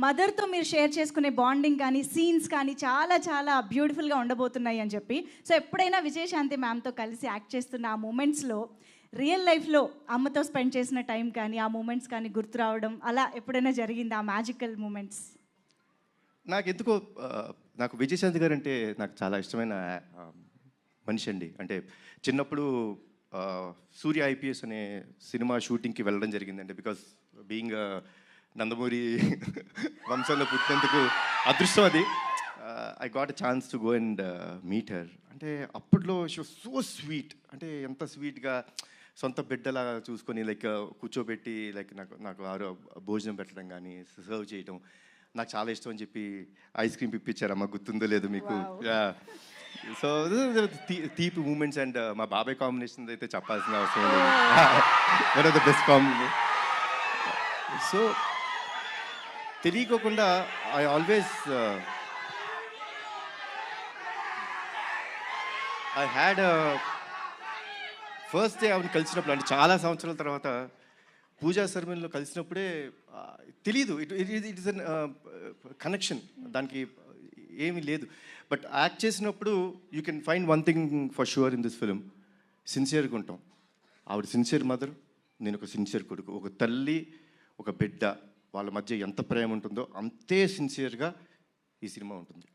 మదర్తో మీరు షేర్ చేసుకునే బాండింగ్ కానీ సీన్స్ కానీ చాలా చాలా బ్యూటిఫుల్గా ఉండబోతున్నాయి అని చెప్పి. సో ఎప్పుడైనా విజయశాంతి మ్యామ్తో కలిసి యాక్ట్ చేస్తున్న ఆ మూమెంట్స్లో రియల్ లైఫ్లో అమ్మతో స్పెండ్ చేసిన టైం కానీ ఆ మూమెంట్స్ కానీ గుర్తు రావడం అలా ఎప్పుడైనా జరిగింది ఆ మ్యాజికల్ మూమెంట్స్? నాకెందుకో నాకు విజయశాంతి గారు అంటే నాకు చాలా ఇష్టమైన మనిషి అండి. అంటే చిన్నప్పుడు సూర్య ఐపీఎస్ అనే సినిమా షూటింగ్కి వెళ్ళడం జరిగిందండి. బికాస్ బీయింగ్ నందమూరి వంశంలో పుట్టినందుకు అదృష్టం అది. I got a chance to go and meet her. అంటే అప్పట్లో షీ వాస్ సో స్వీట్. అంటే ఎంత స్వీట్గా సొంత బిడ్డలా చూసుకొని లైక్ కూర్చోబెట్టి లైక్ నాకు భోజనం పెట్టడం కానీ సర్వ్ చేయడం నాకు చాలా ఇష్టం అని చెప్పి ఐస్ క్రీమ్ ఇప్పించారమ్మా, గుర్తుందో లేదు మీకు? సో తీపి మూమెంట్స్. అండ్ మా బాబాయ్ కాంబినేషన్ అయితే చెప్పాల్సిన అవసరం లేదు. One of the best combination. So తెలియకోకుండా I always I had first day ఆవిడ కలిసినప్పుడు, అంటే చాలా సంవత్సరాల తర్వాత పూజా సెరమనీలో కలిసినప్పుడే తెలీదు, ఇట్ ఇస్ అన్ కనెక్షన్, దానికి ఏమీ లేదు. బట్ యాక్ట్ చేసినప్పుడు you can find one thing for sure in this film, సిన్సియర్గా ఉంటాం. ఆవిడ సిన్సియర్ మదర్, నేను ఒక సిన్సియర్ కొడుకు. ఒక తల్లి ఒక బిడ్డ వాళ్ళ మధ్య ఎంత ప్రేమ ఉంటుందో అంతే సిన్సియర్గా ఈ సినిమా ఉంటుంది.